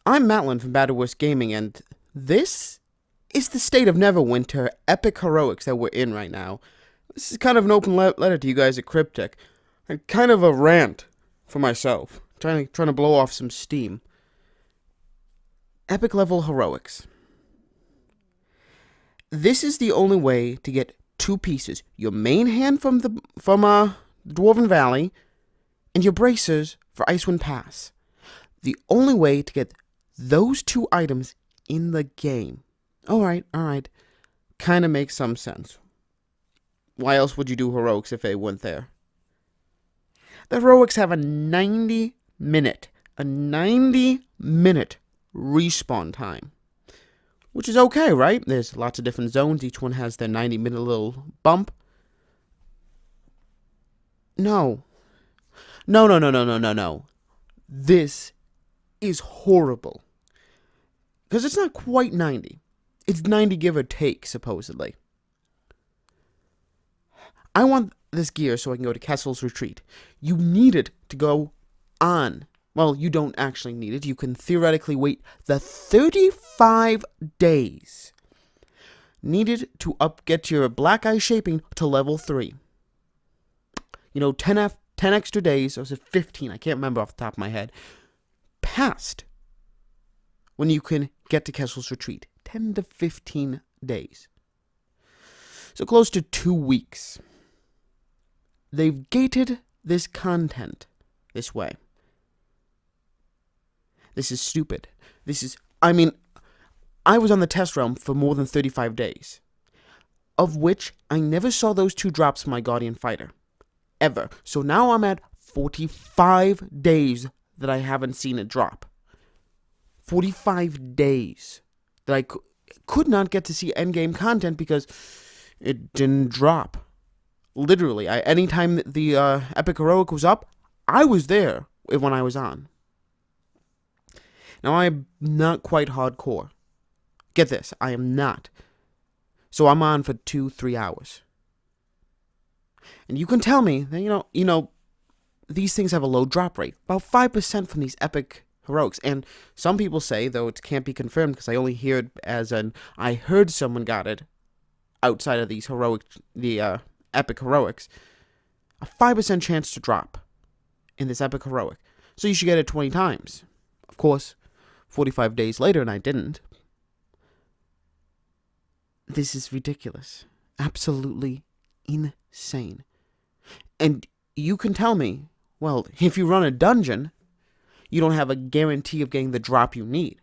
I'm Mattlin from Battle Wars Gaming, and this is the state of Neverwinter epic heroics that we're in right now. This is kind of an open letter to you guys at Cryptic, and kind of a rant for myself, trying to blow off some steam. Epic level heroics. This is the only way to get two pieces: your main hand from Dwarven Valley, and your bracers for Icewind Pass. The only way to get those two items in the game. Alright. Kinda makes some sense. Why else would you do heroics if they weren't there? The heroics have a 90-minute respawn time. Which is okay, right? There's lots of different zones. Each one has their 90-minute little bump. No. This is horrible. Because it's not quite 90. It's 90 give or take, supposedly. I want this gear so I can go to Kessel's Retreat. You need it to go on. Well, you don't actually need it. You can theoretically wait the 35 days needed to get your black eye shaping to level 3. 10 extra days, or was it 15? I can't remember off the top of my head. Passed when you can get to Kessel's Retreat. 10 to 15 days. So close to 2 weeks. They've gated this content this way. This is stupid. I was on the test realm for more than 35 days, of which I never saw those 2 drops from my Guardian Fighter. Ever. So now I'm at 45 days that I haven't seen it drop. 45 days that I could not get to see endgame content because it didn't drop. Literally, anytime the epic heroic was up, I was there when I was on. Now, I'm not quite hardcore. Get this, I am not. So I'm on for 2-3 hours. And you can tell me that, these things have a low drop rate. About 5% from these epic heroics. And some people say, though it can't be confirmed because I only hear it as I heard someone got it outside of these epic heroics, a 5% chance to drop in this epic heroic. So you should get it 20 times. Of course, 45 days later, and I didn't. This is ridiculous. Absolutely insane. And you can tell me, well, if you run a dungeon, you don't have a guarantee of getting the drop you need.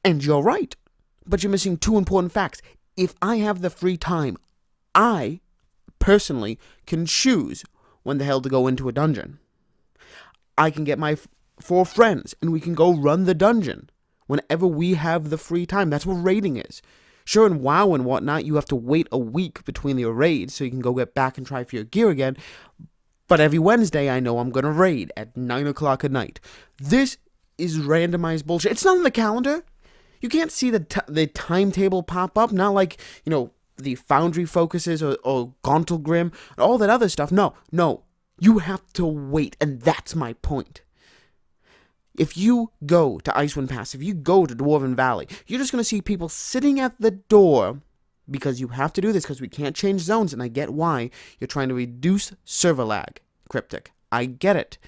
And you're right. But you're missing 2 important facts. If I have the free time, I personally can choose when the hell to go into a dungeon. I can get my 4 friends and we can go run the dungeon whenever we have the free time. That's what raiding is. Sure, in WoW and whatnot, you have to wait a week between your raids so you can go get back and try for your gear again. But every Wednesday, I know I'm going to raid at 9 o'clock at night. This is randomized bullshit. It's not on the calendar. You can't see the timetable pop up. Not like, the Foundry focuses or Gauntlegrim and all that other stuff. No. You have to wait, and that's my point. If you go to Icewind Pass, if you go to Dwarven Valley, you're just going to see people sitting at the door because you have to do this because we can't change zones, and I get why. You're trying to reduce server lag, Cryptic. I get it.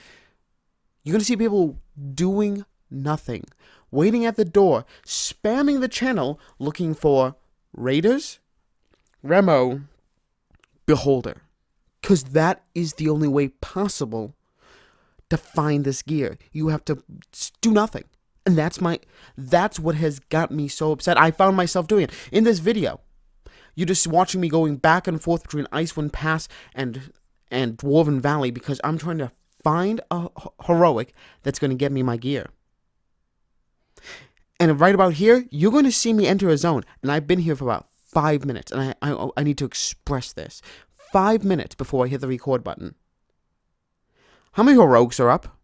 You're going to see people doing nothing, waiting at the door, spamming the channel, looking for Raiders, Remo, Beholder. Because that is the only way possible to find this gear. You have to do nothing. And that's what has got me so upset. I found myself doing it. In this video, you're just watching me going back and forth between Icewind Pass and Dwarven Valley because I'm trying to find a heroic that's going to get me my gear. And right about here, you're going to see me enter a zone. And I've been here for about 5 minutes. And I need to express this. 5 minutes before I hit the record button. How many heroics are up?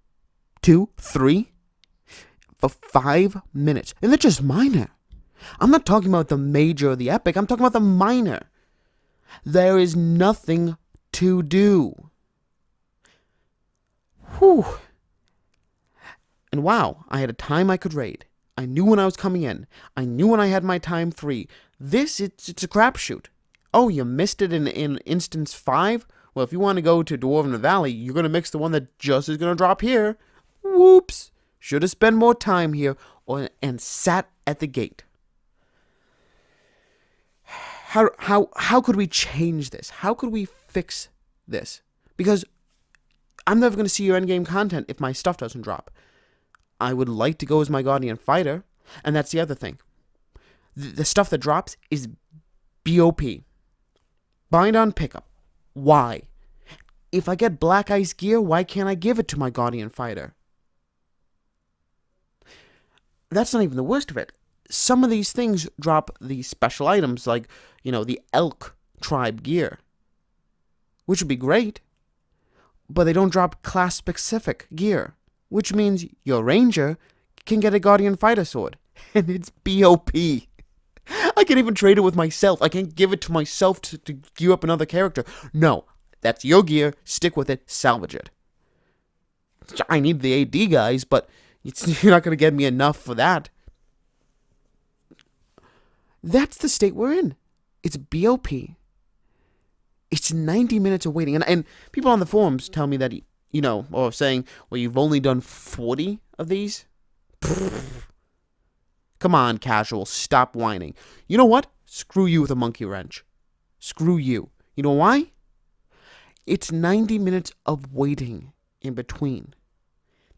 2? 3? For 5 minutes. And they're just minor. I'm not talking about the major or the epic. I'm talking about the minor. There is nothing to do. Whew. And wow, I had a time I could raid. I knew when I was coming in. I knew when I had my time 3. This, it's a crapshoot. Oh, you missed it in instance 5? Well, if you want to go to Dwarven Valley, you're going to mix the one that just is going to drop here. Whoops. Should have spent more time here and sat at the gate. How could we change this? How could we fix this? Because I'm never going to see your endgame content if my stuff doesn't drop. I would like to go as my Guardian Fighter, and that's the other thing. The stuff that drops is BOP. Bind on pickup. Why? If I get Black Ice gear, why can't I give it to my Guardian Fighter? That's not even the worst of it. Some of these things drop the special items, like, the Elk Tribe gear, which would be great, but they don't drop class-specific gear, which means your Ranger can get a Guardian Fighter sword, and it's BOP. I can't even trade it with myself. I can't give it to myself to gear up another character. No, that's your gear. Stick with it. Salvage it. I need the AD guys, but you're not going to get me enough for that. That's the state we're in. It's BOP. It's 90 minutes of waiting. And people on the forums tell me that, or saying, well, you've only done 40 of these? Come on, casual. Stop whining. You know what? Screw you with a monkey wrench. Screw you. You know why? It's 90 minutes of waiting in between.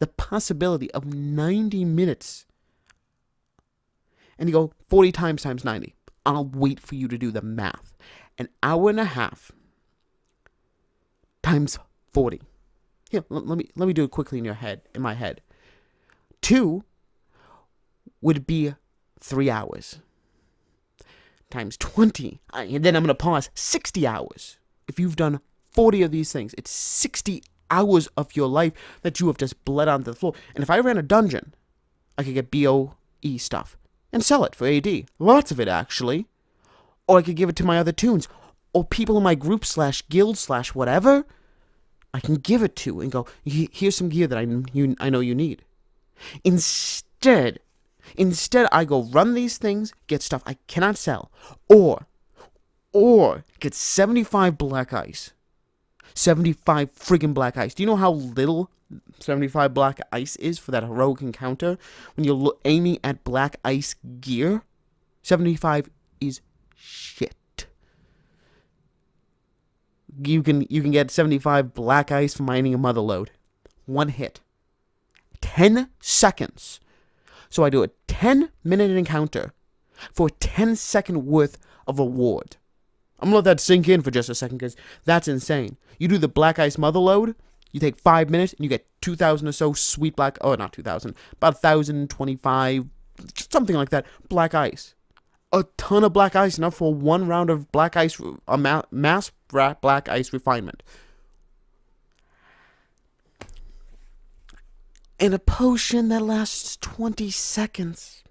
The possibility of 90 minutes. And you go 40 times 90. I'll wait for you to do the math. An hour and a half times 40. Here, let me do it quickly in my head. 2 would be 3 hours. Times 20. And then I'm going to pause 60 hours. If you've done 40 of these things, it's 60 hours of your life that you have just bled onto the floor. And if I ran a dungeon, I could get BOE stuff and sell it for AD. Lots of it, actually. Or I could give it to my other tunes. Or people in my group / guild / whatever, I can give it to and go, here's some gear that I know you need. Instead, I go run these things, get stuff I cannot sell. Or get 75 Black Ice. 75 friggin' Black Ice. Do you know how little 75 Black Ice is for that heroic encounter? When you're aiming at Black Ice gear, 75 is shit. You can get 75 Black Ice from mining a mother load. One hit. 10 seconds. So I do a 10-minute encounter for a 10-second worth of reward. I'm going to let that sink in for just a second because that's insane. You do the Black Ice mother load, you take 5 minutes, and you get 2,000 or so sweet black... Oh, not 2,000. About 1,025, something like that, Black Ice. A ton of Black Ice, enough for one round of Black Ice, mass Black Ice refinement. And a potion that lasts 20 seconds.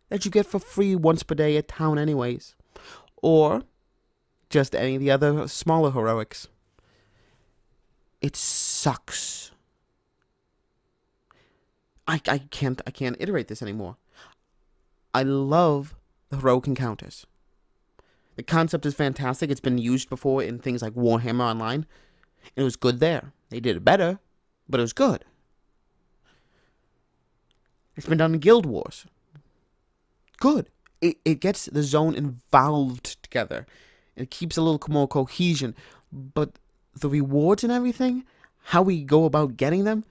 That you get for free once per day at town anyways. Or just any of the other smaller heroics. It sucks. I can't iterate this anymore. I love the heroic encounters. The concept is fantastic. It's been used before in things like Warhammer Online. And it was good there. They did it better, but it was good. It's been done in Guild Wars. Good. It gets the zone involved together. It keeps a little more cohesion. But the rewards and everything, how we go about getting them,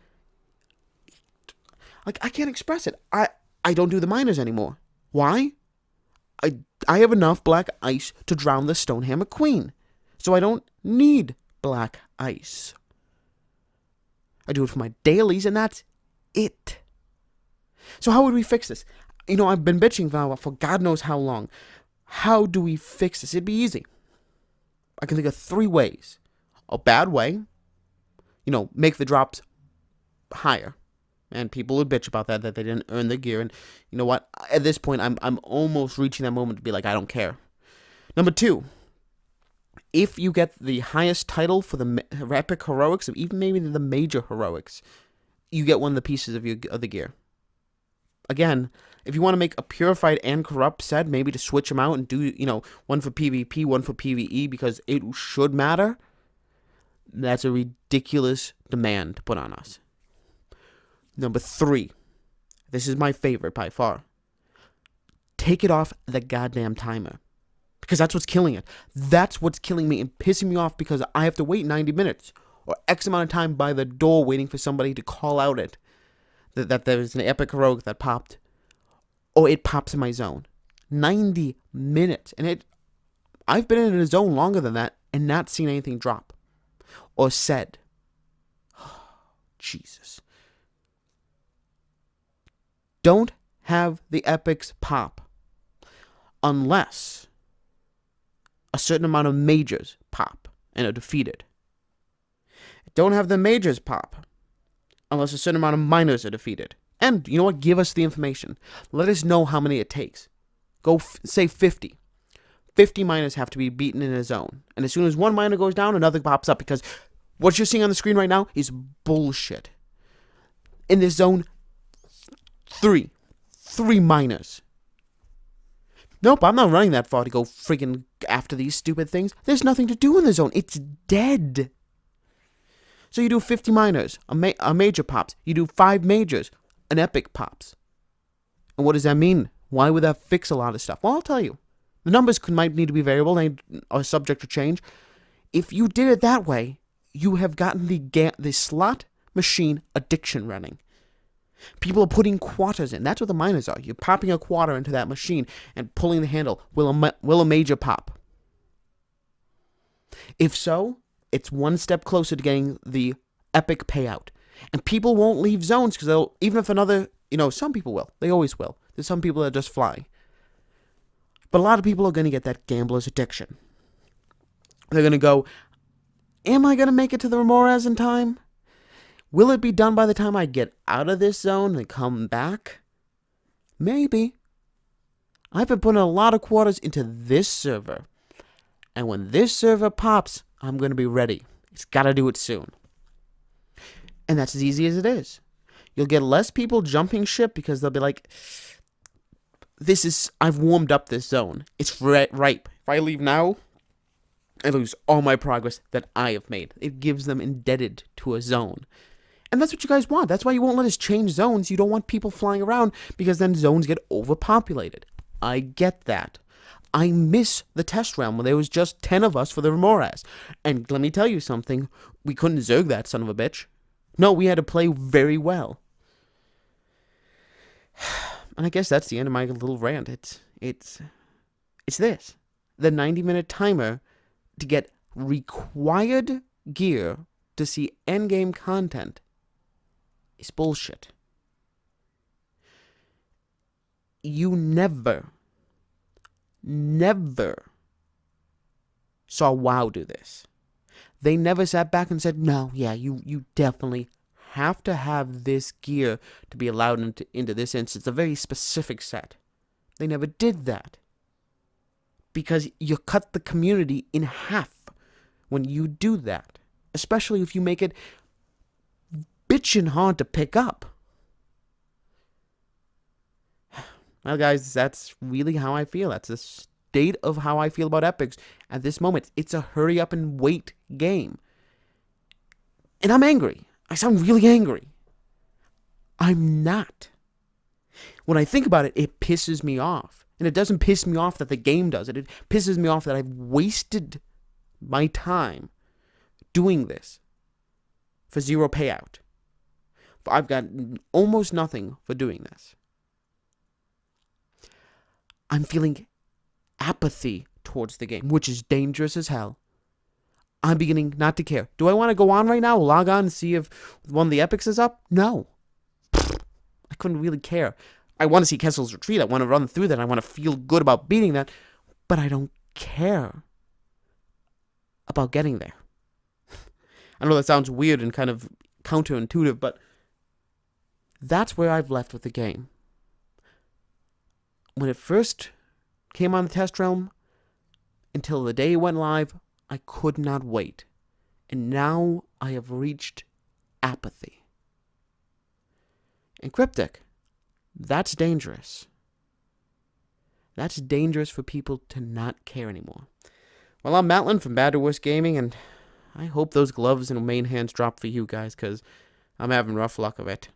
like, I can't express it. I don't do the miners anymore. Why? I have enough Black Ice to drown the Stonehammer Queen. So I don't need Black Ice. I do it for my dailies, and that's it. So how would we fix this? I've been bitching for God knows how long. How do we fix this? It'd be easy. I can think of 3 ways. A bad way, make the drops higher. And people would bitch about that they didn't earn the gear. And you know what? At this point, I'm almost reaching that moment to be like, I don't care. Number 2, if you get the highest title for the epic heroics, or even maybe the major heroics, you get one of the pieces of the gear. Again, if you want to make a purified and corrupt set, maybe to switch them out and do, one for PvP, one for PvE, because it should matter, that's a ridiculous demand to put on us. Number 3. This is my favorite by far. Take it off the goddamn timer. Because that's what's killing it. That's what's killing me and pissing me off, because I have to wait 90 minutes or X amount of time by the door waiting for somebody to call out that there's an epic heroic that popped, or it pops in my zone. 90 minutes. And I've been in a zone longer than that and not seen anything drop or said. Jesus. Don't have the epics pop unless a certain amount of majors pop and are defeated. Don't have the majors pop unless a certain amount of minors are defeated. And you know what? Give us the information. Let us know how many it takes. Go say 50. 50 minors have to be beaten in a zone. And as soon as one minor goes down, another pops up, because what you're seeing on the screen right now is bullshit. In this zone, 3 minors. Nope, I'm not running that far to go freaking after these stupid things. There's nothing to do in the zone. It's dead. So you do 50 minors, a major pops. You do 5 majors, an epic pops. And what does that mean? Why would that fix a lot of stuff? Well, I'll tell you. The numbers might need to be variable. They are subject to change. If you did it that way, you have gotten the slot machine addiction running. People are putting quarters in. That's what the minors are. You're popping a quarter into that machine and pulling the handle. Will a major pop? If so, it's one step closer to getting the epic payout. And people won't leave zones because even if another, some people will. They always will. There's some people that just fly. But a lot of people are going to get that gambler's addiction. They're going to go, am I going to make it to the Remorhaz in time? Will it be done by the time I get out of this zone and come back? Maybe. I've been putting a lot of quarters into this server. And when this server pops, I'm going to be ready. It's got to do it soon. And that's as easy as it is. You'll get less people jumping ship because they'll be like, I've warmed up this zone. It's ripe. If I leave now, I lose all my progress that I have made. It gives them indebted to a zone. And that's what you guys want. That's why you won't let us change zones. You don't want people flying around because then zones get overpopulated. I get that. I miss the test realm when there was just 10 of us for the Remorhaz. And let me tell you something. We couldn't zerg that son of a bitch. No, we had to play very well. And I guess that's the end of my little rant. It's this. The 90-minute timer to get required gear to see endgame content is bullshit. You never saw WoW do this. They never sat back and said, no, yeah, you definitely have to have this gear to be allowed into this instance, a very specific set. They never did that. Because you cut the community in half when you do that. Especially if you make it bitchin' hard to pick up. Well, guys, that's really how I feel. That's the state of how I feel about epics at this moment. It's a hurry up and wait game. And I'm angry. I sound really angry. I'm not. When I think about it, it pisses me off. And it doesn't piss me off that the game does it. It pisses me off that I've wasted my time doing this for zero payout. I've got almost nothing for doing this. I'm feeling apathy towards the game, which is dangerous as hell. I'm beginning not to care. Do I want to go on right now, log on and see if one of the epics is up? No. I couldn't really care. I want to see Kessel's Retreat. I want to run through that. I want to feel good about beating that. But I don't care about getting there. I know that sounds weird and kind of counterintuitive, but that's where I've left with the game. When it first came on the test realm, until the day it went live, I could not wait. And now I have reached apathy. And Cryptic, that's dangerous. That's dangerous for people to not care anymore. Well, I'm Mattlin from Bad to Worst Gaming, and I hope those gloves and main hands drop for you guys, because I'm having rough luck of it.